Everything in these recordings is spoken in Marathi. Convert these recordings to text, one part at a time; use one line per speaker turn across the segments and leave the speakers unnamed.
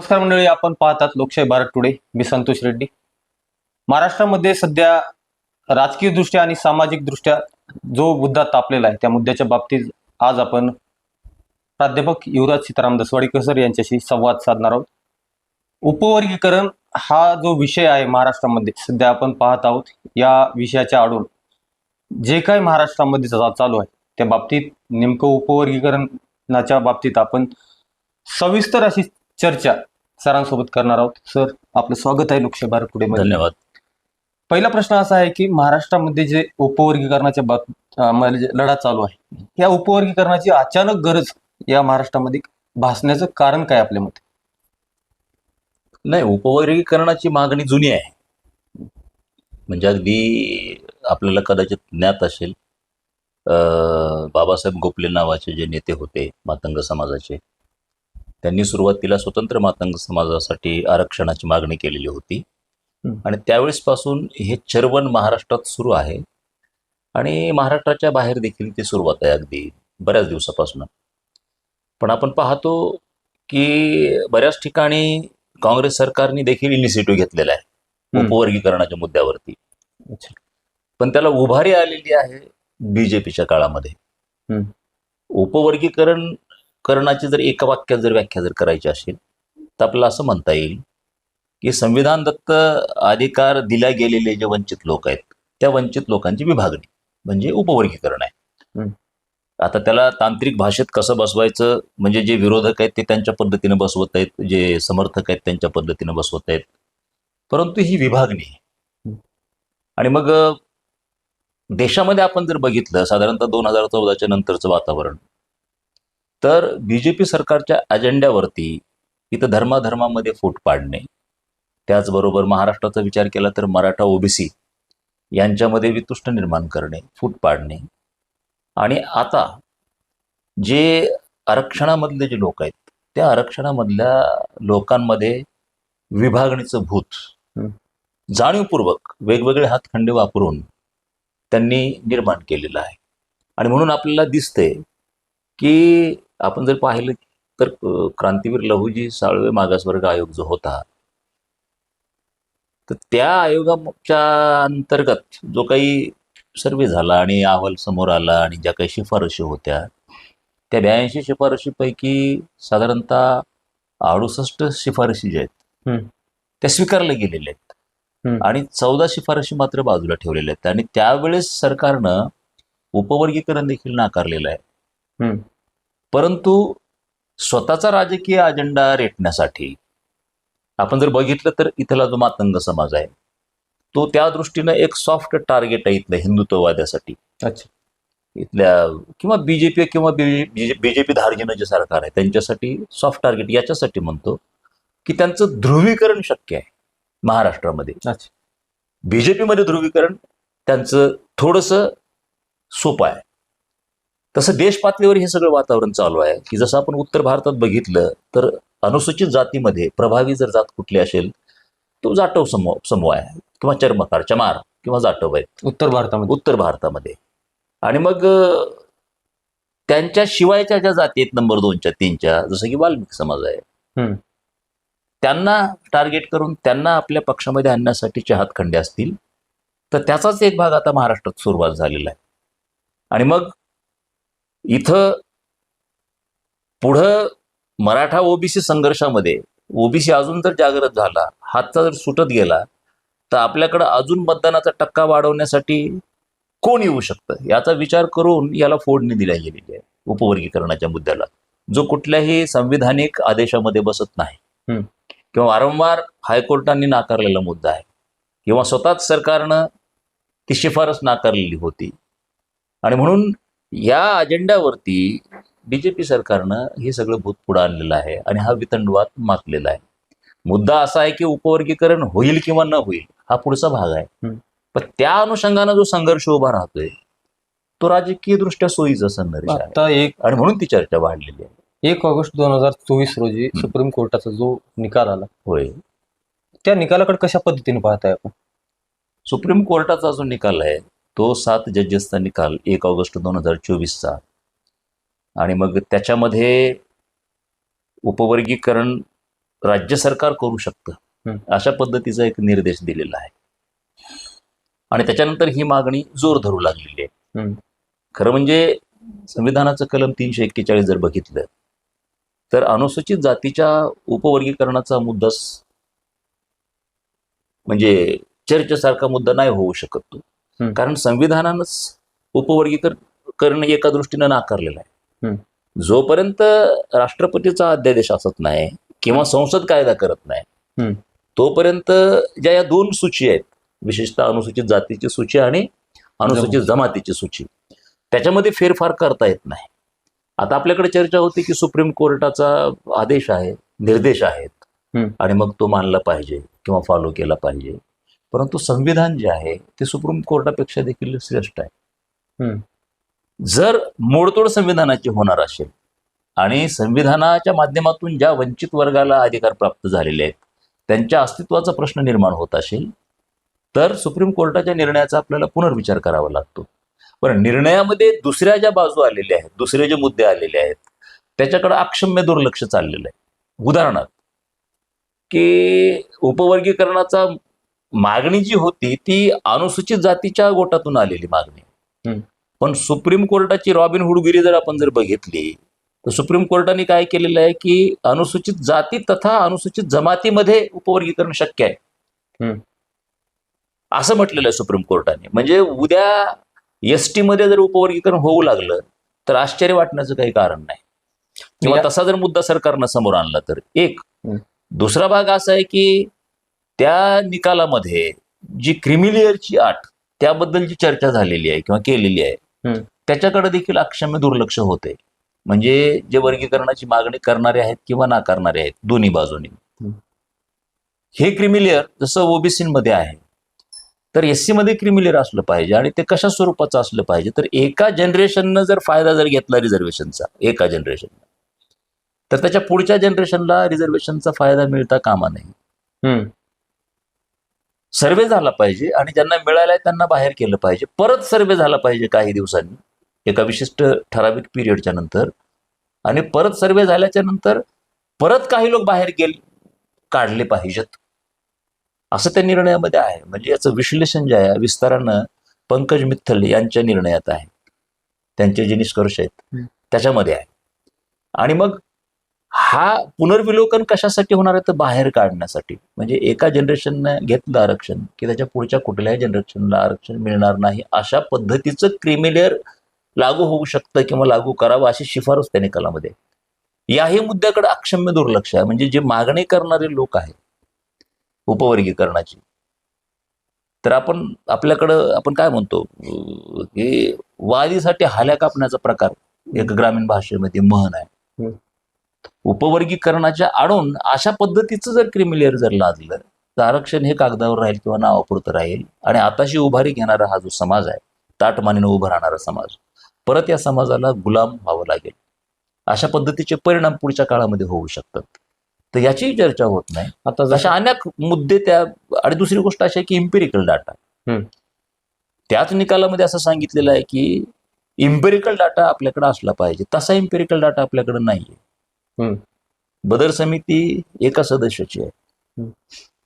नमस्कार मंडळी, आपण पाहतात लोकशाही भारत टुडे. मी संतोष रेड्डी. महाराष्ट्रामध्ये सध्या राजकीय दृष्ट्या आणि सामाजिक दृष्ट्या जो मुद्दा तापलेला आहे त्या मुद्द्याच्या बाबतीत आज आपण प्राध्यापक युवराज सीताराम दसवाडीकर सर यांच्याशी संवाद साधणार आहोत. उपवर्गीकरण हा जो विषय आहे महाराष्ट्रामध्ये सध्या आपण पाहत आहोत, या विषयाच्या आडून जे काही महाराष्ट्रामध्ये चालू आहे त्या बाबतीत नेमकं उपवर्गीकरणाच्या बाबतीत आपण सविस्तर अशी चर्चा सरांसोबत करणार आहोत. सर, आपलं स्वागत आहे लोकशाही भारत टुडे मध्ये.
धन्यवाद.
पहिला प्रश्न असा आहे की महाराष्ट्रामध्ये जे उपवर्गीकरणाच्या बाबतीत लढा चालू आहे, या उपवर्गीकरणाची अचानक गरज या महाराष्ट्रामध्ये भासण्याचं कारण काय आपल्या मते?
नाही, उपवर्गीकरणाची मागणी जुनी आहे. म्हणजे अगदी आपल्याला कदाचित ज्ञात असेल, बाबासाहेब गोपले नावाचे जे नेते होते मातंग समाजाचे, त्यांनी सुरुवातीला स्वतंत्र मातंग समाजासाठी आरक्षणाची मागणी केलेली होती. आणि त्यावेळेसपासून हे चर्वण महाराष्ट्रात सुरू आहे आणि महाराष्ट्राच्या बाहेर देखील ती सुरुवात आहे अगदी बऱ्याच दिवसापासून. पण आपण पाहतो की बऱ्याच ठिकाणी काँग्रेस सरकारने देखील इनिशिएटिव्ह घेतलेला आहे उपवर्गीकरणाच्या मुद्द्यावरती. पण त्याला उभारी आलेली आहे बीजेपीच्या काळामध्ये. उपवर्गीकरण करण्याची जर एका वाक्यात जर व्याख्या जर करायची असेल तर आपल्याला असं म्हणता येईल की संविधान दत्त अधिकार दिल्या गेलेले जे वंचित लोक आहेत त्या वंचित लोकांची विभागणी म्हणजे उपवर्गीकरण आहे. आता त्याला तांत्रिक भाषेत कसं बसवायचं, म्हणजे जे विरोधक आहेत ते त्यांच्या पद्धतीने बसवत आहेत, जे समर्थक आहेत त्यांच्या पद्धतीने बसवत आहेत, परंतु ही विभागणी आहे. आणि मग देशामध्ये आपण जर बघितलं साधारणतः 2014च्या नंतरचं वातावरण, तर बीजेपी सरकारच्या अजेंड्यावरती इथं धर्माधर्मामध्ये फूट पाडणे, त्याचबरोबर महाराष्ट्राचा विचार केला तर मराठा ओबीसी यांच्यामध्ये वितुष्ट निर्माण करणे, फूट पाडणे, आणि आता जे आरक्षणामधले जे लोक आहेत त्या आरक्षणामधल्या लोकांमध्ये विभागणीचं भूत जाणीवपूर्वक वेगवेगळे हातखंडे वापरून त्यांनी निर्माण केलेलं आहे. आणि म्हणून आपल्याला दिसतंय की आपण जर पाहिलं तर क्रांतीवीर लहुजी साळवे मागासवर्ग आयोग जो होता, तर त्या आयोगाच्या अंतर्गत जो काही सर्वे झाला आणि अहवाल समोर आला आणि ज्या काही शिफारशी होत्या त्या 82 शिफारशीपैकी साधारणतः 68 शिफारशी ज्या आहेत त्या स्वीकारल्या गेलेल्या आहेत आणि 14 शिफारशी मात्र बाजूला ठेवलेल्या आहेत. आणि त्यावेळेस सरकारनं उपवर्गीकरण देखील नाकारलेलं आहे. परंतु स्वतःचा राजकीय अजेंडा रेटण्यासाठी आपण जर बघितलं तर इथला जो मातंग समाज आहे तो त्या दृष्टीनं एक सॉफ्ट टार्गेट आहे इथल्या हिंदुत्ववाद्यासाठी. इथल्या किंवा बीजेपी किंवा बीजेपी धार्जिनं जे सरकार आहे त्यांच्यासाठी सॉफ्ट टार्गेट याच्यासाठी म्हणतो की त्यांचं ध्रुवीकरण शक्य आहे महाराष्ट्रामध्ये. बीजेपीमध्ये ध्रुवीकरण त्यांचं थोडंसं सोपं आहे. तसं देश पातळीवर हे सगळं वातावरण चालू आहे की जसं आपण उत्तर भारतात बघितलं तर अनुसूचित जातीमध्ये प्रभावी जर जात कुठली असेल तो जाटव समूह आहे किंवा चमार किंवा जाटव आहेत उत्तर भारतामध्ये. आणि मग त्यांच्या शिवायच्या ज्या जाती आहेत नंबर 2च्या 3च्या, जसं की वाल्मिकी समाज आहे, त्यांना टार्गेट करून त्यांना आपल्या पक्षामध्ये आणण्यासाठीचे हातखंडे असतील तर त्याचाच एक भाग आता महाराष्ट्रात सुरुवात झालेला आहे. आणि मग इथं पुढं मराठा ओबीसी संघर्षामध्ये ओबीसी अजून जर जागृत झाला, हातचा जर सुटत गेला, तर आपल्याकडं अजून मतदानाचा टक्का वाढवण्यासाठी कोण येऊ शकतं याचा विचार करून याला फोडणी दिल्या गेलेली आहे उपवर्गीकरणाच्या मुद्द्याला, जो कुठल्याही संविधानिक आदेशामध्ये बसत नाही किंवा वारंवार हायकोर्टांनी नाकारलेला मुद्दा आहे किंवा स्वतःच सरकारनं ती शिफारस नाकारलेली होती. आणि म्हणून या अजेंड्यावरती बीजेपी सरकारनं हे सगळं भूत पुढं आणलेलं आहे आणि हा वितंडवाद मातलेला आहे. मुद्दा असा आहे की उपवर्गीकरण होईल किंवा न होईल हा पुढचा भाग आहे. पण त्या अनुषंगानं जो संघर्ष उभा राहतोय तो राजकीय दृष्ट्या सोयीचा संघर्ष आहे आणि म्हणून ती चर्चा वाढलेली आहे.
1 ऑगस्ट 2024 रोजी सुप्रीम कोर्टाचा जो निकाल आला,
होय,
त्या निकालाकडे कशा पद्धतीने पाहताय आपण?
सुप्रीम कोर्टाचा जो निकाल आहे तो 7 जजेसचा निकाल 1 ऑगस्ट 2024चा. आणि मग त्याच्यामध्ये उपवर्गीकरण राज्य सरकार करू शकतं
हं.
अशा पद्धतीचा एक निर्देश दिलेला आहे. आणि त्याच्यानंतर ही मागणी जोर धरू लागलेली आहे.
हं.
खरं म्हणजे संविधानाचं कलम 341 जर बघितलं तर अनुसूचित जातीच्या उपवर्गीकरणाचा मुद्दा म्हणजे चर्चेसारखा मुद्दा नाही होऊ शकत तो.
हं.
कारण संविधानानंच उपवर्गीकरण एका दृष्टीनं नाकारलेलं आहे.
हं.
जोपर्यंत राष्ट्रपतीचा अध्यादेश असत नाही किंवा संसद कायदा करत नाही
हं.
तोपर्यंत ज्या या दोन सूची आहेत, विशेषतः अनुसूचित जातीची सूची आणि अनुसूचित जमातीची सूची, त्याच्यामध्ये फेरफार करता येत नाही. आता आपल्याकडे चर्चा होती की सुप्रीम कोर्टाचा आदेश आहे, निर्देश आहेत
हं.
आणि मग तो मानला पाहिजे किंवा फॉलो केला पाहिजे. परंतु संविधान जे आहे ते सुप्रीम कोर्टापेक्षा देखील श्रेष्ठ आहे.
हं.
जर मोडतोड संविधानाची होणार असेल आणि संविधानाच्या माध्यमातून ज्या वंचित वर्गाला अधिकार प्राप्त झालेले आहेत त्यांच्या अस्तित्वाचा प्रश्न निर्माण होत असेल तर सुप्रीम कोर्टाच्या निर्णयाचा आपल्याला पुनर्विचार करावा लागतो. पण निर्णयामध्ये दुसऱ्या ज्या बाजू आलेल्या आहेत, दुसरे जे मुद्दे आलेले आहेत त्याच्याकडे अक्षम्य दुर्लक्ष चाललेलं आहे. उदाहरणार्थ की उपवर्गीकरणाचा मागणी जी होती ती अनुसूचित जातीच्या गोटातून आलेली मागणी.
हं.
पण सुप्रीम कोर्टाची रॉबिनहुडगिरी जर आपण जर बघितली तर सुप्रीम कोर्टाने काय केलेलं आहे की अनुसूचित जाती तथा अनुसूचित जमातीमध्ये उपवर्गीकरण शक्य आहे
हं.
असं म्हटलेलं आहे सुप्रीम कोर्टाने. म्हणजे उद्या एसटी मध्ये जर उपवर्गीकरण होऊ लागलं तर आश्चर्य वाटण्याचं काही कारण नाही. किंवा तसा जर मुद्दा सरकारनं समोर आणला तर एक. दुसरा भाग असा आहे की त्या निकालामध्ये जी क्रिमिलेअरची अट त्याबद्दल जी चर्चा झालेली आहे किंवा केलेली आहे त्याच्याकडे देखील अक्षम्य दुर्लक्ष होते. म्हणजे जे वर्गीकरणाची मागणी करणारे आहेत किंवा नाकारणारे आहेत दोन्ही बाजूनी, हे क्रिमिलेअर जसं ओबीसी मध्ये आहे तर एससी मध्ये क्रिमिलेअर असलं पाहिजे. आणि ते कशा स्वरूपाचं असलं पाहिजे तर एका जनरेशननं जर फायदा जर घेतला रिझर्वेशनचा एका जनरेशननं तर त्याच्या पुढच्या जनरेशनला रिझर्वेशनचा फायदा मिळता कामा नये. सर्वे झाला पाहिजे आणि ज्यांना मिळालाय त्यांना बाहेर केलं पाहिजे. परत सर्वे झाला पाहिजे काही दिवसांनी एका विशिष्ट ठराविक पिरियडच्या नंतर. आणि परत सर्वे झाल्याच्या नंतर परत काही लोक बाहेर काढले पाहिजेत असं त्या निर्णयामध्ये आहे. म्हणजे याचं विश्लेषण जे आहे विस्तारानं पंकज मित्तल यांच्या निर्णयात आहे, त्यांचे जे निष्कर्ष आहेत त्याच्यामध्ये आहे. आणि मग हा पुनर्विलोकन कशासाठी होणार आहे तर बाहेर काढण्यासाठी. म्हणजे एका जनरेशननं घेतलं आरक्षण की त्याच्या पुढच्या कुठल्याही जनरेशनला आरक्षण मिळणार नाही अशा पद्धतीचं क्रिमिलेअर लागू होऊ शकतं किंवा लागू करावं अशी शिफारस त्या निकालामध्ये. याही मुद्द्याकडे अक्षम्य दुर्लक्ष आहे. म्हणजे जे मागणी करणारे लोक आहेत उपवर्गीकरणाची तर आपण काय म्हणतो की वादीसाठी हाल्या कापण्याचा प्रकार एक ग्रामीण भाषेमध्ये म्हण आहे. उपवर्गीकरणाच्या आणून अशा पद्धतीचं जर क्रिमिलेअर जर लादलं तर आरक्षण हे कागदावर राहील किंवा नावापुरतं राहील. आणि आताशी उभारी घेणारा हा जो समाज आहे, ताटमानीनं उभं राहणारा समाज, परत या समाजाला गुलाम व्हावं लागेल. अशा पद्धतीचे परिणाम पुढच्या काळामध्ये होऊ शकतात. तर याचीही चर्चा होत नाही. आता अशा अनेक मुद्दे त्या. आणि दुसरी गोष्ट अशी आहे की इम्पेरिकल डाटा, त्याच निकालामध्ये असं सांगितलेलं आहे की इम्पेरिकल डाटा आपल्याकडे असला पाहिजे. तसा इम्पेरिकल डाटा आपल्याकडे नाहीये. बदर समिती एका सदस्याची आहे.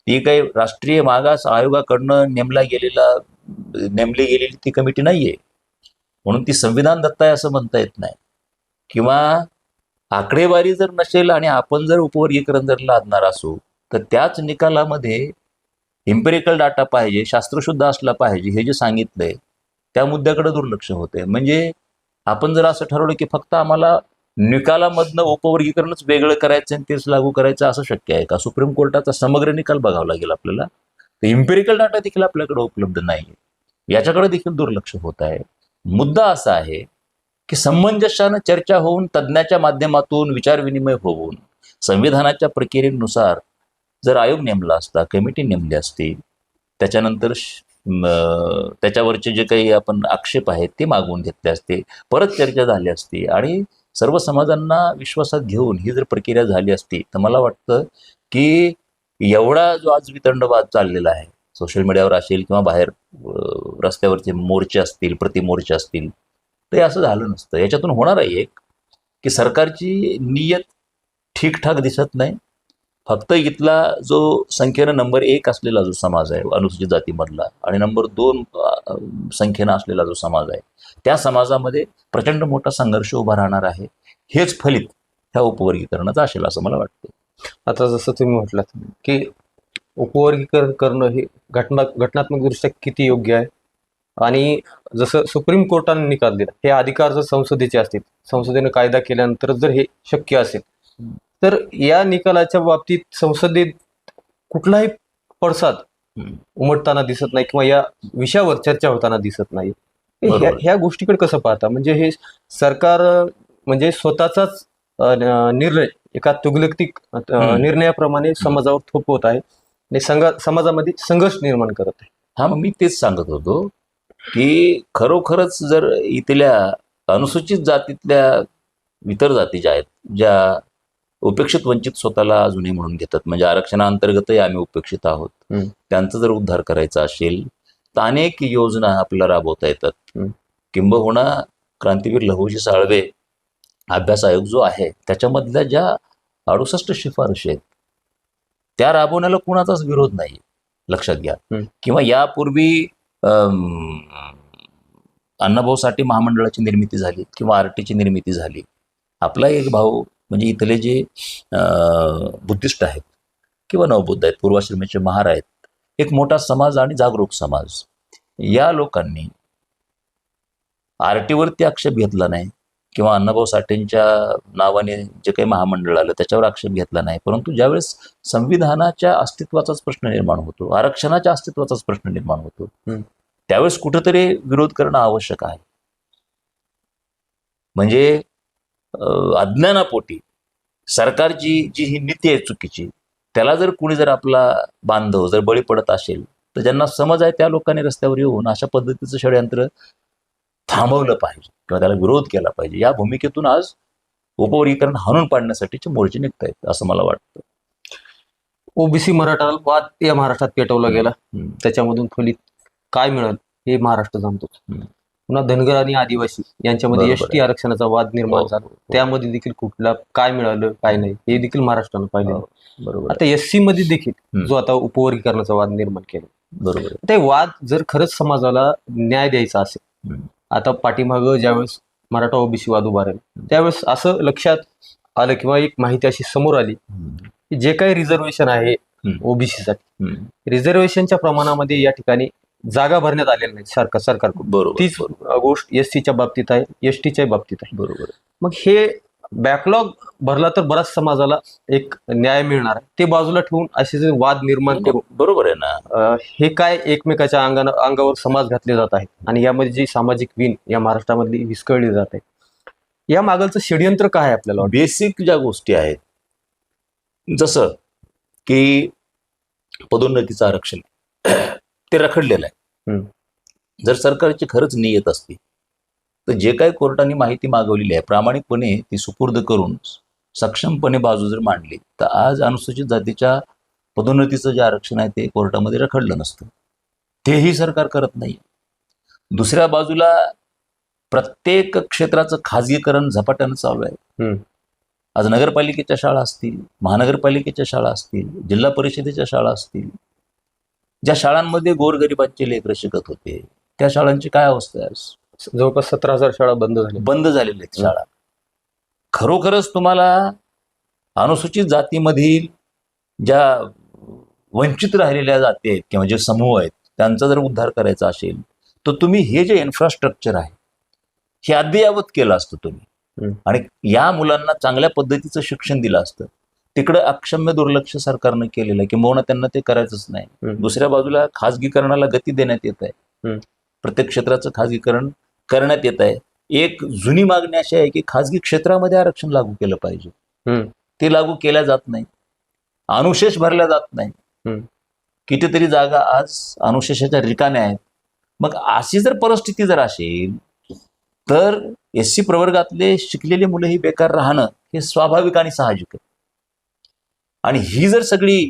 ती काही राष्ट्रीय मागास आयोगाकडनं नेमली गेलेली ती कमिटी नाहीये. म्हणून ती संविधान दत्त आहे असं म्हणता येत नाही. किंवा आकडेवारी जर नसेल आणि आपण जर उपवर्गीकरण जर लादणार असू तर त्याच निकालामध्ये इम्पेरिकल डाटा पाहिजे, शास्त्रशुद्ध असला पाहिजे हे जे सांगितलंय त्या मुद्द्याकडे दुर्लक्ष होते. म्हणजे आपण जर असं ठरवलं की फक्त आम्हाला निकालामधनं उपवर्गीकरणच वेगळं करायचं आणि तेच लागू करायचं असं शक्य आहे का? सुप्रीम कोर्टाचा समग्र निकाल बघावा लागेल आपल्याला. तर इम्पेरिकल डाटा देखील आपल्याकडे उपलब्ध नाही, याच्याकडे देखील दुर्लक्ष होत आहे. मुद्दा असा आहे की समंजस्यानं चर्चा होऊन तज्ज्ञाच्या माध्यमातून विचारविनिमय होऊन संविधानाच्या प्रक्रियेनुसार जर आयोग नेमला असता, कमिटी नेमली असती, त्याच्यानंतर त्याच्यावरचे जे काही आपण आक्षेप आहेत ते मागवून घेतले असते, परत चर्चा झाली असती आणि सर्व समाजांना विश्वासात घेऊन ही जर प्रक्रिया झाली असती तर मला वाटतं की एवढा जो आज वितंडवाद चाललेला आहे सोशल मीडियावर असेल किंवा बाहेर रस्त्यावरचे मोर्चे असतील, प्रतिमोर्चे असतील, ते असं झालं नसतं. याच्यातून होणार आहे एक की सरकारची नियत ठीकठाक दिसत नाही फक्त इथला जो संख्येनं नंबर 1 असलेला जो समाज आहे अनुसूचित जातीमधला आणि नंबर 2 संख्येनं असलेला जो समाज आहे, त्या समाजामध्ये प्रचंड मोठा संघर्ष उभा राहणार आहे. हेच फलित ह्या उपवर्गीकरणाचं असेल असं मला वाटतं.
आता जसं तुम्ही म्हटलात की उपवर्गीकरण करणं हे घटनात्मक दृष्ट्या किती योग्य आहे, आणि जसं सुप्रीम कोर्टाने निकाल दिला, हे अधिकार जर संसदेचे असतील, संसदेने कायदा केल्यानंतर जर हे शक्य असेल, तर या निकालाच्या बाबतीत संसदेत कुठलाही पडसाद उमटताना दिसत नाही किंवा या विषयावर चर्चा होताना दिसत नाही. ह्या गोष्टीकडे कसं पाहता? म्हणजे हे सरकार म्हणजे स्वतःचाच निर्णय एका तुगलकीक निर्णयाप्रमाणे समाजावर थोपवत आहे आणि समाजामध्ये संघर्ष निर्माण करत आहे.
हा, मग मी तेच सांगत होतो की खरोखरच जर इथल्या अनुसूचित जातीतल्या इतर जाती ज्या आहेत, ज्या उपेक्षित वंचित स्वतःला अजूनही म्हणून घेतात, म्हणजे आरक्षणाअंतर्गतही आम्ही उपेक्षित आहोत, त्यांचा जर उद्धार करायचा असेल तर अनेक योजना आपल्याला राबवता येतात. किंबहुना क्रांतीवीर लहुजी साळवे अभ्यास आयोग जो आहे त्याच्यामधल्या ज्या 68 शिफारशी आहेत त्या राबवण्याला कुणाचाच विरोध नाही, लक्षात घ्या. किंवा यापूर्वी अण्णाभाऊ साठे महामंडळाची निर्मिती झाली किंवा आरटीची निर्मिती झाली. आपला एक भाऊ म्हणजे इथले जे बुद्धिस्ट आहेत किंवा नवबुद्ध आहेत, पूर्वाश्रमीचे महार आहेत, एक मोठा समाज आणि जागरूक समाज, या लोकांनी आरटीवरती आक्षेप घेतला नाही किंवा अण्णाभाऊ साठेंच्या नावाने जे काही महामंडळ आलं त्याच्यावर आक्षेप घेतला नाही. परंतु ज्यावेळेस संविधानाच्या अस्तित्वाचाच प्रश्न निर्माण होतो, आरक्षणाच्या अस्तित्वाचाच प्रश्न निर्माण होतो, त्यावेळेस कुठेतरी विरोध करणं आवश्यक आहे. म्हणजे अज्ञानापोटी सरकारची जी ही नीती आहे चुकीची, त्याला जर कुणी जर आपला बांधव जर बळी पडत असेल तर ज्यांना समज आहे त्या लोकांनी रस्त्यावर येऊन अशा पद्धतीचं षडयंत्र थांबवलं पाहिजे किंवा त्याला विरोध केला पाहिजे. या भूमिकेतून आज उपवर्गीकरण हाणून पाडण्यासाठीचे मोर्चे निघत आहेत असं मला वाटतं.
ओबीसी मराठा वाद या महाराष्ट्रात पेटवला गेला, त्याच्यामधून फलित काय मिळालं हे महाराष्ट्र जाणतो. पुन्हा धनगर आणि आदिवासी यांच्यामध्ये एसटी आरक्षणाचा वाद निर्माण झाला, त्यामध्ये देखील कुठला काय मिळालं काय नाही हे देखील महाराष्ट्रानं पाहिलं.
बरोबर.
आता एससी मध्ये देखील जो आता उपवर्गीकरणाचा वाद निर्माण केला,
बरोबर,
ते वाद जर खरंच समाजाला न्याय द्यायचा असेल, आता पाठीमागं ज्यावेळेस मराठा ओबीसी वाद उभा राहिला त्यावेळेस असं लक्षात आलं किंवा एक माहिती अशी समोर आली की जे काही रिझर्वेशन आहे ओबीसी साठी, रिझर्वेशनच्या प्रमाणामध्ये या ठिकाणी जागा भरण्यात आलेल्या नाहीत सरकारकडून. तीच गोष्ट एससीच्या बाबतीत आहे, एसटीच्या बाबतीत आहे.
बरोबर.
मग हे बॅकलॉग भरला तर बराच समाजाला एक न्याय मिळणार आहे, ते बाजूला ठेवून असे जे वाद निर्माण करून,
बरोबर आहे ना,
हे काय एकमेकाच्या अंगावर समाज घातले जात आहेत आणि यामध्ये जी सामाजिक वीण या महाराष्ट्रामधली विस्कळली जात आहे, या मागलचं षडयंत्र काय आहे आपल्याला?
बेसिक ज्या गोष्टी आहेत, जसं की पदोन्नतीचं आरक्षण ते रखडलेलं आहे. जर सरकारची खरंच नियत असती तर जे काही कोर्टाने माहिती मागवलेली आहे प्रामाणिकपणे ती सुपूर्द करून सक्षमपणे बाजू जर मांडली तर आज अनुसूचित जातीच्या पदोन्नतीचं जे आरक्षण आहे ते कोर्टामध्ये रखडलं नसतं. तेही सरकार करत नाही. दुसऱ्या बाजूला प्रत्येक क्षेत्राचं खाजगीकरण झपाट्यानं चालू आहे. आज नगरपालिकेच्या शाळा असतील, महानगरपालिकेच्या शाळा असतील, जिल्हा परिषदेच्या शाळा असतील, ज्या शाळांमध्ये गोरगरिबांचे लेकरं शिकत होते त्या शाळांची काय अवस्था आहे?
जवळपास 17,000 शाळा बंद झालेल्या आहेत शाळा.
खरोखरच तुम्हाला अनुसूचित जातीमधील ज्या वंचित राहिलेल्या जाती आहेत किंवा जे समूह आहेत त्यांचा जर उद्धार करायचा असेल तर तुम्ही हे जे इन्फ्रास्ट्रक्चर आहे हे अद्ययावत केलं असतं तुम्ही, आणि या मुलांना चांगल्या पद्धतीचं शिक्षण दिलं असतं. तिकडे अक्षम्य दुर्लक्ष सरकारनं केलेलं आहे, किंबहुना त्यांना ते करायचंच नाही. दुसऱ्या बाजूला खाजगीकरणाला गती देण्यात येत आहे, प्रत्येक क्षेत्राचं खाजगीकरण करण्यात येत आहे. एक जुनी मागणी अशी आहे की खाजगी क्षेत्रामध्ये आरक्षण लागू केलं पाहिजे, ते लागू केल्या जात नाही. अनुशेष भरल्या जात नाही. कितीतरी जागा आज अनुशेषाच्या रिकाम्या आहेत. मग अशी जर परिस्थिती जर असेल तर एससी प्रवर्गातले शिकलेले मुलं ही बेकार राहणं हे स्वाभाविक आणि साहजिक आहे. आणि ही जर सगळी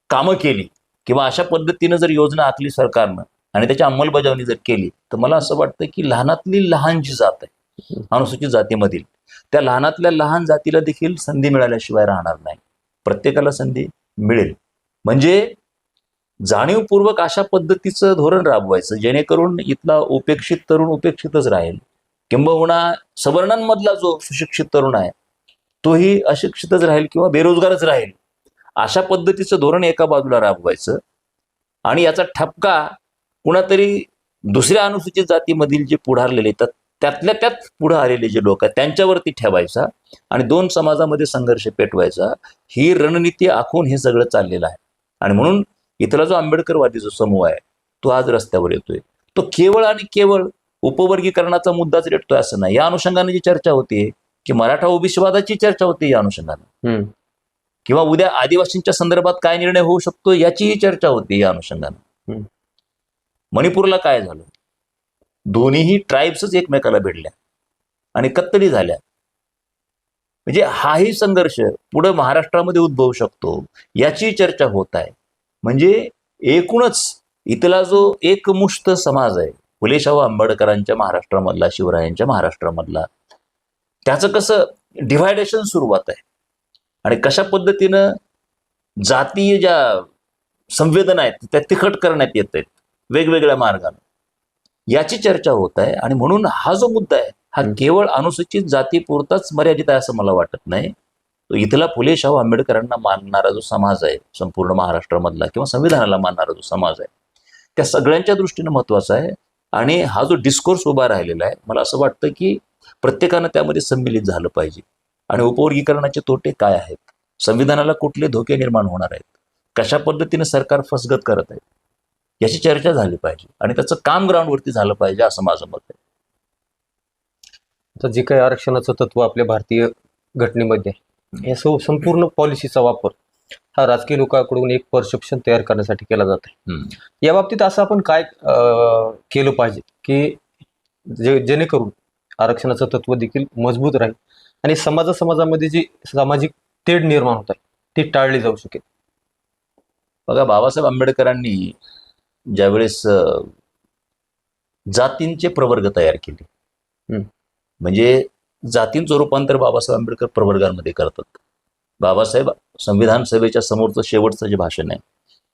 कामं केली किंवा अशा पद्धतीनं जर योजना आखली सरकारनं आणि त्याची अंमलबजावणी जर केली तर मला असं वाटतं की लहानातली लहान जी जात आहे अनुसूचित जातीमधील, त्या लहानातल्या लहान जातीला देखील संधी मिळाल्याशिवाय राहणार नाही. प्रत्येकाला संधी मिळेल. म्हणजे जाणीवपूर्वक अशा पद्धतीचं धोरण राबवायचं जेणेकरून इथला उपेक्षित तरुण उपेक्षितच राहील, किंबहुना सवर्णांमधला जो सुशिक्षित तरुण आहे तोही अशिक्षितच राहील किंवा बेरोजगारच राहील. अशा पद्धतीचं धोरण एका बाजूला राबवायचं आणि याचा ठपका कुणातरी दुसऱ्या अनुसूचित जातीमधील जे पुढारलेले आहेत त्यातल्या त्यात पुढे आलेले जे लोक आहेत त्यांच्यावरती ठेवायचा आणि दोन समाजामध्ये संघर्ष पेटवायचा, ही रणनीती आखून हे सगळं चाललेलं आहे. आणि म्हणून इथला जो आंबेडकरवादी जो समूह आहे तो आज रस्त्यावर येतोय. तो केवळ आणि केवळ उपवर्गीकरणाचा मुद्दाच रेटतोय असं नाही. या अनुषंगाने जी चर्चा होती की मराठा ओबीसीवादाची चर्चा होती या अनुषंगाने, किंवा उद्या आदिवासींच्या संदर्भात काय निर्णय होऊ शकतो याचीही चर्चा होती या अनुषंगाने. मणिपूरला काय झालं, दोन्हीही ट्राईब्सच एकमेकाला भिडल्या आणि कत्तली झाल्या. म्हणजे हाही संघर्ष पुढे महाराष्ट्रामध्ये उद्भवू शकतो याची चर्चा होत आहे. म्हणजे एकूणच इथला जो एकमुष्ट समाज आहे फुले शाहू आंबेडकरांच्या महाराष्ट्रामधला, शिवरायांच्या महाराष्ट्रामधला, त्याचं कसं डिव्हायडेशन सुरुवात आहे आणि कशा पद्धतीनं जातीय ज्या संवेदना आहेत त्या तिखट करण्यात येत आहेत वेगवेगळ्या मार्गाने, याची चर्चा होत आहे. आणि म्हणून हा जो मुद्दा आहे हा केवळ अनुसूचित जातीपुरताच मर्यादित आहे असं मला वाटत नाही. तो इथला फुले शाहू आंबेडकरांना मानणारा जो समाज आहे संपूर्ण महाराष्ट्रामधला, किंवा संविधानाला मानणारा जो समाज आहे, त्या सगळ्यांच्या दृष्टीने महत्वाचा आहे. आणि हा जो डिस्कोर्स उभा राहिलेला आहे, मला असं वाटतं की प्रत्येकानं त्यामध्ये सम्मिलित झालं पाहिजे. आणि उपवर्गीकरणाचे तोटे काय आहेत, संविधानाला कुठले धोके निर्माण होणार आहेत, कशा पद्धतीने सरकार फसगत करत आहे, याची चर्चा झाली पाहिजे आणि त्याचं काम ग्राउंडवरती झालं पाहिजे असं माझं मत आहे.
तर जे काही आरक्षणाचं तत्व आपल्या भारतीय घटनेमध्ये आहे, या संपूर्ण पॉलिसीचा वापर हा राजकीय लोकांकडून एक परसेप्शन तयार करण्यासाठी केला जात आहे. या बाबतीत असं आपण काय केलं पाहिजे की जेणेकरून आरक्षणाचं तत्व देखील मजबूत राहील आणि समाजामध्ये जी सामाजिक तेढ निर्माण होत आहे ती टाळली जाऊ शकेल?
बघा, बाबासाहेब आंबेडकरांनी ज्यावेळेस जातींचे प्रवर्ग तयार केले, म्हणजे जातींचं रूपांतर बाबासाहेब आंबेडकर प्रवर्गांमध्ये करतात. बाबासाहेब संविधान सभेच्या समोरचं शेवटचं जे भाषण आहे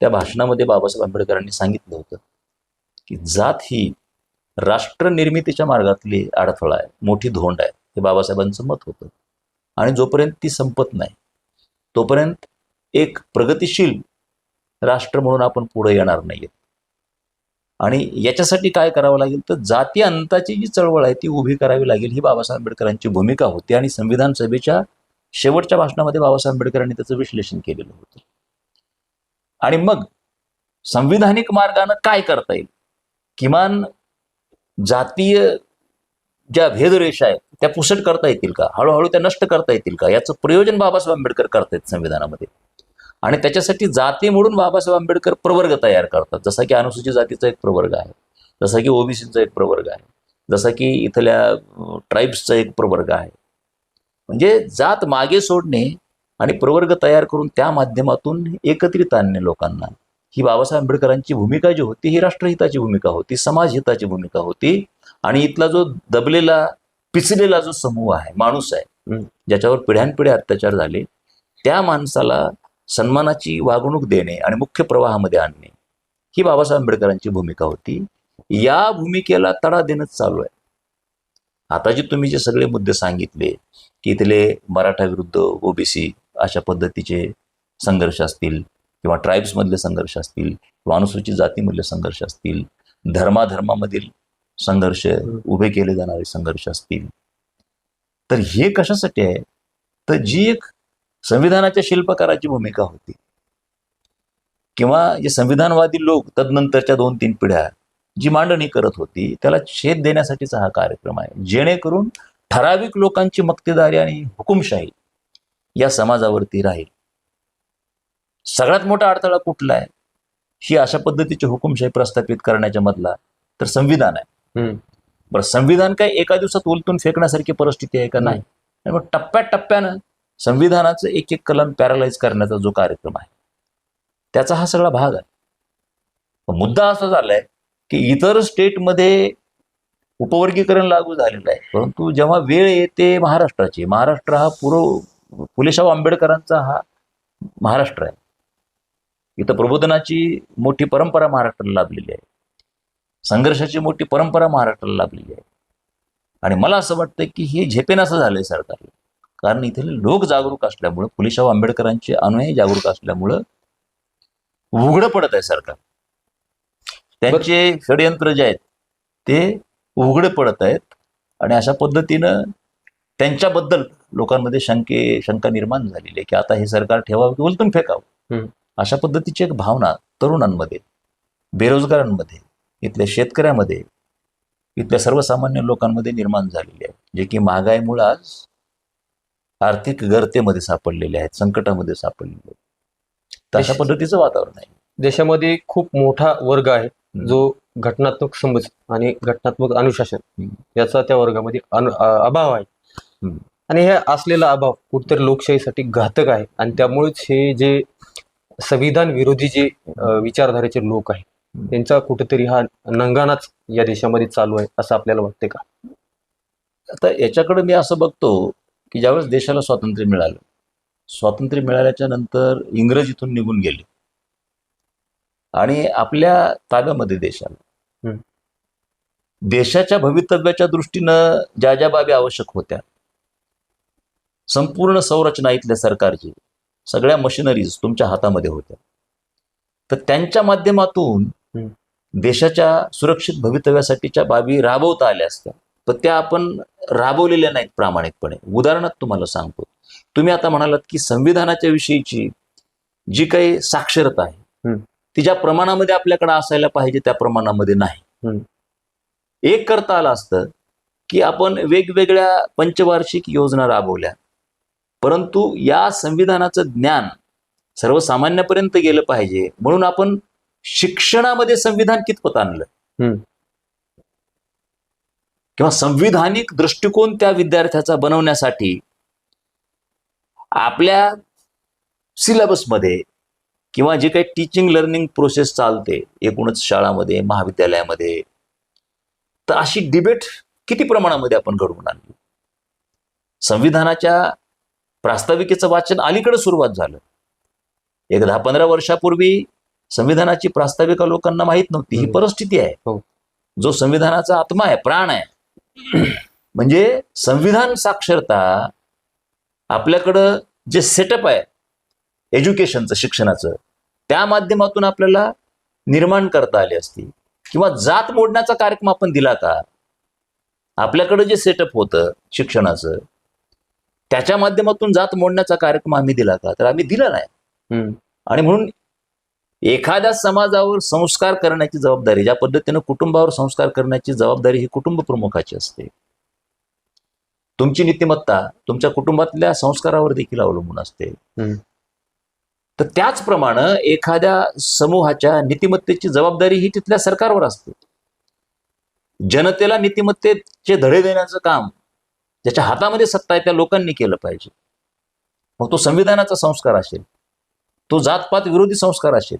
त्या भाषणामध्ये बाबासाहेब आंबेडकरांनी सांगितलं होतं की जात ही राष्ट्र निर्मितीच्या मार्गातली अडथळा आहे, मोठी धोंड आहे, हे बाबासाहेबांचं मत होतं. आणि जोपर्यंत ती संपत नाही तोपर्यंत एक प्रगतिशील राष्ट्र म्हणून आपण पुढे येणार नाहीये. आणि याच्यासाठी काय करावं लागेल तर जाती अंताची जी चळवळ आहे ती उभी करावी लागेल, ही बाबासाहेब आंबेडकरांची भूमिका होती. आणि संविधान सभेच्या शेवटच्या भाषणामध्ये बाबासाहेब आंबेडकरांनी त्याचं विश्लेषण केलेलं होतं. आणि मग संविधानिक मार्गानं काय करता येईल, किमान जातीय ज्या भेदरेषा आहेत त्या पुसट करता येतील का, हळूहळू त्या नष्ट करता येतील का, याचं प्रयोजन बाबासाहेब आंबेडकर करतायत संविधानामध्ये. आणि त्याच्यासाठी जाती म्हणून बाबासाहेब आंबेडकर प्रवर्ग तयार करतात. जसा की अनुसूचित जातीचा एक प्रवर्ग आहे, जसा की ओबीसीचा एक प्रवर्ग आहे, जसा की इथल्या ट्राईब्सचा एक प्रवर्ग आहे. म्हणजे जात मागे सोडणे आणि प्रवर्ग तयार करून त्या माध्यमातून एकत्रित आणणे लोकांना, ही बाबासाहेब आंबेडकरांची भूमिका जी होती ही राष्ट्रहिताची भूमिका होती, समाजहिताची भूमिका होती. आणि इथला जो दबलेला पिचलेला जो समूह आहे, माणूस आहे, ज्याच्यावर पिढ्यानपिढ्या अत्याचार झाले, त्या माणसाला सन्मानाची वागणूक देणे आणि मुख्य प्रवाहामध्ये आणणे, ही बाबासाहेब आंबेडकरांची भूमिका होती. या भूमिकेला तडा देणंच चालू आहे. आता जे तुम्ही जे सगळे मुद्दे सांगितले की इथले मराठा विरुद्ध ओबीसी अशा पद्धतीचे संघर्ष असतील, किंवा ट्राईब्समधले संघर्ष असतील, किंवा अनुसूचित जातीमधले संघर्ष असतील, धर्माधर्मामधील संघर्ष, उभे केले जाणारे संघर्ष असतील, तर हे कशासाठी आहे तर जी एक संविधानाच्या शिल्पकाराची भूमिका होती, किंवा जे संविधानवादी लोक तदनंतरच्या 2-3 पिढ्या जी मांडणी करत होती त्याला छेद देण्यासाठीचा हा कार्यक्रम आहे, जेणेकरून ठराविक लोकांची मक्तेदारी आणि हुकुमशाही या समाजावरती राहील. सगळ्यात मोठा अडथळा कुठला आहे, ही अशा पद्धतीची हुकुमशाही प्रस्थापित करण्याच्या मधला तर संविधान आहे. बरं, संविधान काय एका दिवसात उलटून फेकण्यासारखी परिस्थिती आहे का? नाही. मग टप्प्याटप्प्यानं संविधानाचं एक एक कलम पॅरालाइज करण्याचा जो कार्यक्रम आहे त्याचा हा सगळा भाग आहे. मुद्दा असा झालाय की इतर स्टेटमध्ये उपवर्गीकरण लागू झालेलं आहे, परंतु जेव्हा वेळ येते महाराष्ट्राची, महाराष्ट्र हा फुले शाहू आंबेडकरांचा हा महाराष्ट्र आहे. इथं प्रबोधनाची मोठी परंपरा महाराष्ट्राला लाभलेली आहे. संघर्षाची मोठी परंपरा महाराष्ट्राला लाभलेली आहे. आणि मला असं वाटतं की हे झेपेनासं झालंय सरकारला. कारण इथे लोक जागरूक असल्यामुळं, फुलेशाह आंबेडकरांचे अनुयायी जागरूक असल्यामुळं उघडं पडत आहे सरकार. त्यांचे षडयंत्र जे आहेत ते उघडे पडत आहेत. आणि अशा पद्धतीनं त्यांच्याबद्दल लोकांमध्ये शंका निर्माण झालेली आहे की आता हे सरकार ठेवावं की उलटून फेकावं. अशा पद्धतीची एक भावना तरुणांमध्ये, बेरोजगारांमध्ये, इथल्या शेतकऱ्यामध्ये, इथल्या सर्वसामान्य लोकांमध्ये निर्माण झालेली आहे, जे की महागाईमुळे आज आर्थिक गर्तेमध्ये सापडलेले आहेत, संकटामध्ये सापडलेले आहेत. तर अशा पद्धतीचं वातावरण आहे.
देशामध्ये खूप मोठा वर्ग आहे जो घटनात्मक समज आणि घटनात्मक अनुशासन याचा त्या वर्गामध्ये अभाव आहे. आणि हे असलेला अभाव कुठेतरी लोकशाहीसाठी घातक आहे. आणि त्यामुळेच हे जे संविधान विरोधी जे विचारधारेचे लोक आहेत त्यांचा कुठेतरी हा नंगानाच या देशामध्ये चालू आहे असं आपल्याला वाटते का?
आता याच्याकडे मी असं बघतो की ज्यावेळेस देशाला स्वातंत्र्य मिळालं, स्वातंत्र्य मिळाल्याच्या नंतर इंग्रज इथून निघून गेले आणि आपल्या ताब्यामध्ये देशाला देशाच्या भवितव्याच्या दृष्टीनं ज्या ज्या बाबी आवश्यक होत्या, संपूर्ण संरचना इथल्या सरकारची, सगळ्या मशिनरीज तुमच्या हातामध्ये होत्या. तर त्यांच्या माध्यमातून देशाच्या सुरक्षित भवितव्यासाठीच्या बाबी राबवता आल्या असत्या, पण त्या आपण राबवलेल्या नाहीत प्रामाणिकपणे. उदाहरणार्थ तुम्हाला सांगतो, तुम्ही आता म्हणालात की संविधानाच्या विषयीची जी काही साक्षरता आहे ती ज्या प्रमाणामध्ये आपल्याकडे असायला पाहिजे त्या प्रमाणामध्ये नाही. एक करता आलं असतं की आपण वेगवेगळ्या पंचवार्षिक योजना राबवल्या, परंतु या संविधानाचं ज्ञान सर्वसामान्यापर्यंत गेलं पाहिजे म्हणून आपण शिक्षणामध्ये संविधान कितपत आणलं किंवा संविधानिक दृष्टिकोन त्या विद्यार्थ्याचा बनवण्यासाठी आपल्या सिलेबसमध्ये किंवा जे काही टीचिंग लर्निंग प्रोसेस चालते एकूणच शाळामध्ये, महाविद्यालयामध्ये, तर अशी डिबेट किती प्रमाणामध्ये आपण घडवून आणली. संविधानाच्या प्रास्ताविकेचं वाचन अलीकडे सुरुवात झालं. एक 10-15 वर्षापूर्वी संविधानाची प्रास्ताविका लोकांना माहीत नव्हती. ही परिस्थिती आहे. जो संविधानाचा आत्मा आहे, प्राण आहे, म्हणजे संविधान साक्षरता आपल्याकडं जे सेटअप आहे एज्युकेशनचं, शिक्षणाचं, त्या माध्यमातून आपल्याला निर्माण करता आली असती. किंवा जात मोडण्याचा कार्यक्रम आपण दिला का? आपल्याकडे जे सेटअप होतं शिक्षणाचं त्याच्या माध्यमातून जात मोडण्याचा कार्यक्रम आम्ही दिला का? तर आम्ही दिला नाही. आणि म्हणून एखाद्या समाजावर संस्कार करण्याची जबाबदारी, ज्या पद्धतीनं कुटुंबावर संस्कार करण्याची जबाबदारी ही कुटुंब प्रमुखाची असते. तुमची नीतिमत्ता तुमच्या कुटुंबातल्या संस्कारावर देखील अवलंबून असते. तर त्याचप्रमाणे एखाद्या समूहाच्या नीतिमत्तेची जबाबदारी ही तिथल्या सरकारवर असते. जनतेला नीतिमत्तेचे धडे देण्याचं काम ज्याच्या हातामध्ये सत्ता आहे त्या लोकांनी केलं पाहिजे. मग तो संविधानाचा संस्कार असेल, तो जातपात विरोधी संस्कार असेल,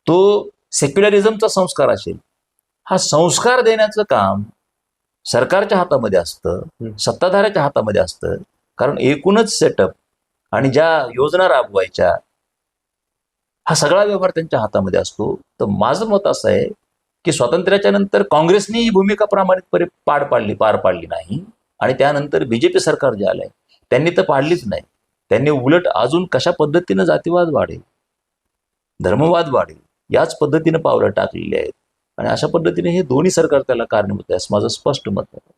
तो सेक्युलरिझमचा संस्कार असेल, हा संस्कार देण्याचं काम सरकारच्या हातामध्ये असतं, सत्ताधाऱ्याच्या हातामध्ये असतं. कारण एकूणच सेटअप आणि ज्या योजना राबवायच्या हा सगळा व्यवहार त्यांच्या हातामध्ये असतो. तर माझं मत असं आहे की स्वातंत्र्याच्या नंतर काँग्रेसने ही भूमिका प्रामाणिकपणे पार पाडली नाही. आणि त्यानंतर बीजेपी सरकार जे आलंय त्यांनी तर पाडलीच नाही. त्यांनी उलट अजून कशा पद्धतीनं जातीवाद वाढेल, धर्मवाद वाढेल याच पद्धतीनं पावलं टाकलेली आहेत. आणि अशा पद्धतीने हे दोन्ही सरकार त्याला कारणीभूत आहे असं माझं स्पष्ट मत आहे.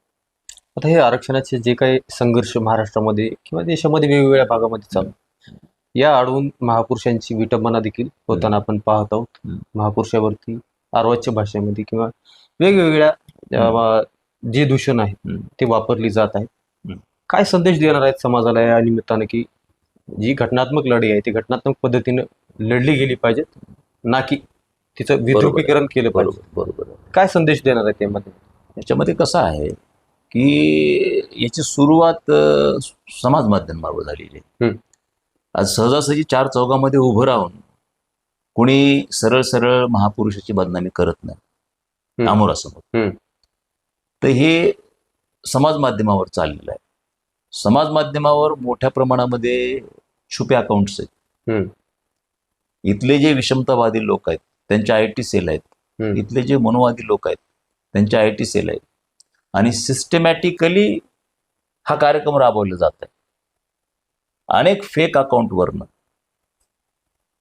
आता हे आरक्षणाचे जे काही संघर्ष महाराष्ट्रामध्ये किंवा देशामध्ये वेगवेगळ्या भागामध्ये चालू, या आडवून महापुरुषांची विटंबना देखील होताना आपण पाहत आहोत. महापुरुषावरती अर्वाच्य भाषेमध्ये किंवा वेगवेगळ्या जे दूषण आहे ते वापरली जात आहे. काय संदेश देणार आहेत समाजाला या निमित्तानं की जी घटनात्मक लढाई आहे ती घटनात्मक पद्धतीनं लढली गेली पाहिजे, ना की तिचं विद्रुपीकरण केलं पाहिजे?
बरोबर.
काय संदेश देणार आहे त्यामध्ये?
याच्यामध्ये कसं आहे की याची सुरुवात समाज माध्यमावर झालेली आहे. आज सहजासहजी 4 चौघामध्ये उभं राहून कोणी सरळ सरळ महापुरुषाची बदनामी करत नाही आमोरासमोर. तर हे समाज माध्यमावर चाललेलं आहे. समाज माध्यमावर मोठ्या प्रमाणामध्ये छुपे अकाउंट्स आहेत.
हम्म.
इथले जे विषमतावादी लोक आहेत त्यांचे IT सेल आहेत,
हम्म.
इथले जे मनोवादी लोक आहेत त्यांचे IT सेल आहेत, आणि सिस्टमॅटिकली हा कार्यक्रम राबवला जात आहे. अनेक फेक अकाउंटवरनं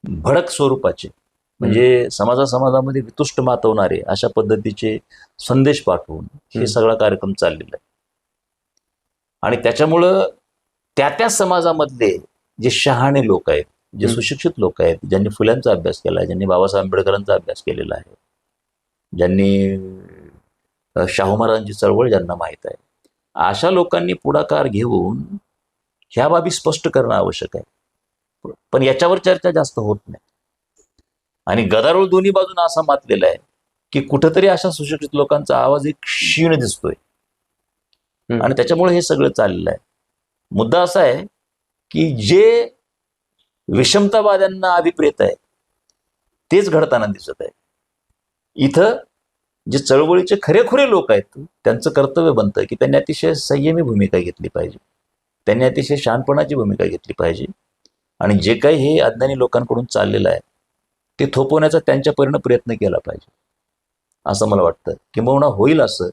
भडक स्वरूपाचे, म्हणजे समाजामध्ये वितुष्ट मातवणारे अशा पद्धतीचे संदेश पाठवून हे सगळा कार्यक्रम चाललेला आहे. आणि त्याच्यामुळं त्या समाजामधले जे शहाणे लोक आहेत, जे सुशिक्षित लोक आहेत, ज्यांनी फुल्यांचा अभ्यास केला आहे, ज्यांनी बाबासाहेब आंबेडकरांचा अभ्यास केलेला आहे, ज्यांनी शाहू महाराजांची चळवळ ज्यांना माहीत आहे, अशा लोकांनी पुढाकार घेऊन ह्या बाबी स्पष्ट करणं आवश्यक आहे. पण याच्यावर चर्चा जास्त होत नाही. आणि गदारोळ दोन्ही बाजूने असा मातलेला आहे की कुठंतरी अशा सुशिक्षित लोकांचा आवाज एक क्षीण दिसतोय, आणि त्याच्यामुळे हे सगळं चाललेलं आहे. मुद्दा असा आहे की जे विषमतावाद्यांना अभिप्रेत आहे तेच घडताना दिसत आहे. इथं जे चळवळीचे खरेखुरे लोक आहेत त्यांचं कर्तव्य बनतं की त्यांनी अतिशय संयमी भूमिका घेतली पाहिजे, त्यांनी अतिशय शहाणपणाची भूमिका घेतली पाहिजे, आणि जे काही हे अज्ञानी लोकांकडून चाललेलं आहे ते थोपवण्याचा त्यांच्या परीने प्रयत्न केला पाहिजे असं मला वाटतं. किंबहुना होईल असं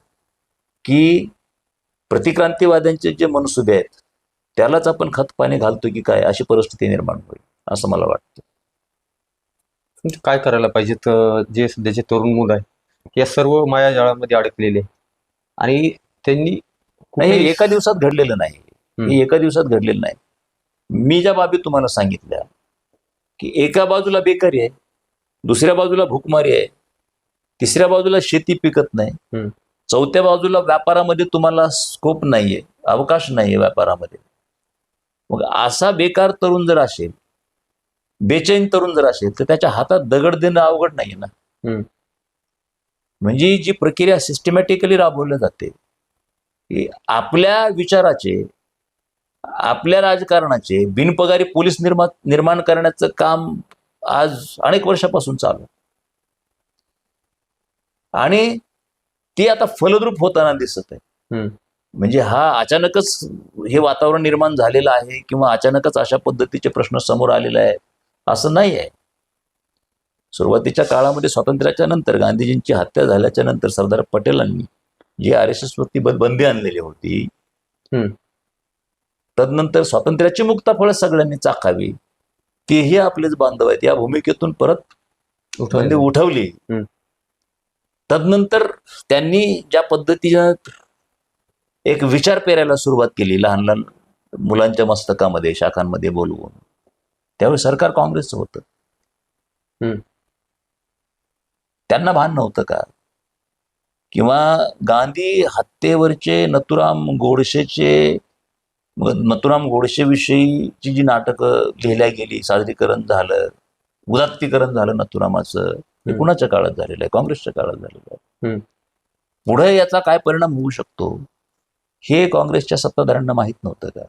की प्रतिक्रांतीवाद्यांचे जे मनसुबे आहेत त्यालाच आपण खतपाणी घालतो की काय, अशी परिस्थिती निर्माण होईल असं मला वाटतं.
म्हणजे काय करायला पाहिजे तर जे सध्याचे तरुण मुलं आहे या सर्व मायाजाळामध्ये अडकलेले आहे, आणि त्यांनी
नाही, हे एका दिवसात घडलेलं नाही, हे एका दिवसात घडलेलं नाही. मी ज्या बाबी तुम्हाला सांगितल्या की एका बाजूला बेकारी आहे, दुसऱ्या बाजूला भूकमारी आहे, तिसऱ्या बाजूला शेती पिकत नाही, चौथ्या बाजूला व्यापारामध्ये तुम्हाला स्कोप नाहीये, अवकाश नाहीये व्यापारामध्ये. मग असा बेकार तरुण जर असेल, बेचैन तरुण जर असेल, तर त्याच्या हातात दगड देणं अवघड नाहीये ना. म्हणजे जी प्रक्रिया सिस्टमॅटिकली राबवली जाते की आपल्या विचाराचे, आपल्या राजकारणाचे बिनपगारी पोलीस निर्माण करण्याचं काम आज अनेक वर्षापासून चालू, आणि ते आता फलद्रूप होताना दिसत आहे. म्हणजे हा अचानकच हे वातावरण निर्माण झालेलं आहे किंवा अचानकच अशा पद्धतीचे प्रश्न समोर आलेले आहेत असं नाही आहे. सुरुवातीच्या काळामध्ये स्वातंत्र्याच्या नंतर, गांधीजींची हत्या झाल्याच्या नंतर सरदार पटेलांनी जी RSS वरती बंदी आणलेली होती, तदनंतर स्वातंत्र्याची मुक्ताफळं सगळ्यांनी चाखावी, तेही आपलेच बांधव आहेत या भूमिकेतून परत बंदी उठवली. तदनंतर त्यांनी ज्या पद्धतीनं एक विचार पेरायला सुरुवात केली लहान लहान मुलांच्या मस्तकामध्ये, शाखांमध्ये बोलवून, त्यावेळी सरकार काँग्रेसचं होतं. त्यांना भान नव्हतं का? किंवा गांधी हत्येवरचे नथुराम गोडसेविषयीची जी नाटकं लिहिल्या गेली, सादरीकरण झालं, उदात्तीकरण झालं नथुरामाचं, हे कुणाच्या काळात झालेलं आहे? काँग्रेसच्या काळात झालेलं आहे. पुढे याचा काय परिणाम होऊ शकतो हे काँग्रेसच्या सत्ताधाऱ्यांना माहित नव्हतं का?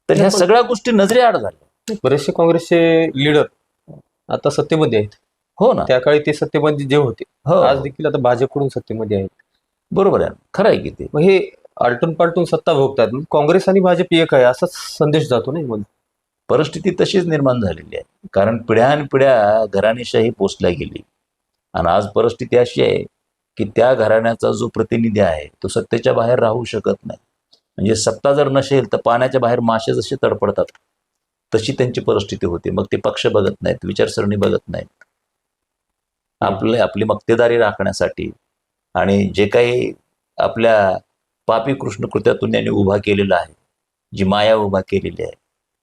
तर ह्या सगळ्या गोष्टी नजरेआड झाल्या.
बरेचसे काँग्रेसचे लीडर आता सत्तेमध्ये आहेत.
हो ना,
त्या काळी ते सत्तेमध्ये जे होते, आज देखील आता भाजपकडून सत्तेमध्ये आहेत.
बरोबर आहे, खरं आहे की ते.
मग हे आलटून पालटून सत्ता भोगतात, काँग्रेस आणि भाजप एक आहे असा संदेश जातो नाही मग.
परिस्थिती तशीच निर्माण झालेली आहे, कारण पिढ्यानपिढ्या घराणेशाही पोचल्या गेली, आणि आज परिस्थिती अशी आहे की त्या घराण्याचा जो प्रतिनिधी आहे तो सत्तेच्या बाहेर राहू शकत नाही. म्हणजे सत्ता जर नसेल तर पाण्याच्या बाहेर मासे जसे तडपडतात तशी त्यांची परिस्थिती होते. मग ते पक्ष बघत नाहीत, विचारसरणी बघत नाहीत. आपली मक्तेदारी राखण्यासाठी आणि जे काही आपल्या पापी कृष्ण कृत्यातून त्यांनी उभा केलेला आहे, जी माया उभा केलेली आहे,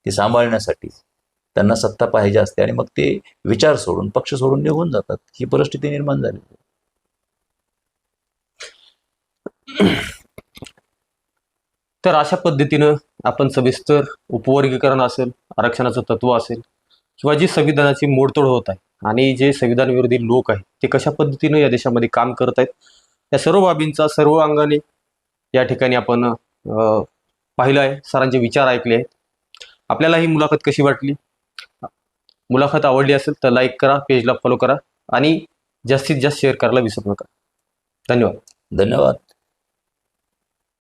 ती सांभाळण्यासाठी त्यांना सत्ता पाहिजे असते, आणि मग ते विचार सोडून, पक्ष सोडून निघून जातात. ही परिस्थिती निर्माण झाली.
तर अशा पद्धतीनं आपण सविस्तर उपवर्गीकरण असेल, आरक्षणाचं तत्व असेल, किंवा जी संविधानाची मोडतोड होत आहे आणि जे संविधान विरोधी लोक आहेत ते कशा पद्धतीनं या देशामध्ये काम करत आहेत, या सर्व बाबींचा सर्व अंगाने या ठिकाणी आपण पाहिलं आहे, सरांचे विचार ऐकले आहेत. आपल्याला ही मुलाखत कशी वाटली? मुलाखत आवडली असेल तर लाईक करा, पेजला फॉलो करा, आणि जास्तीत जास्त शेअर करायला विसरू नका. धन्यवाद.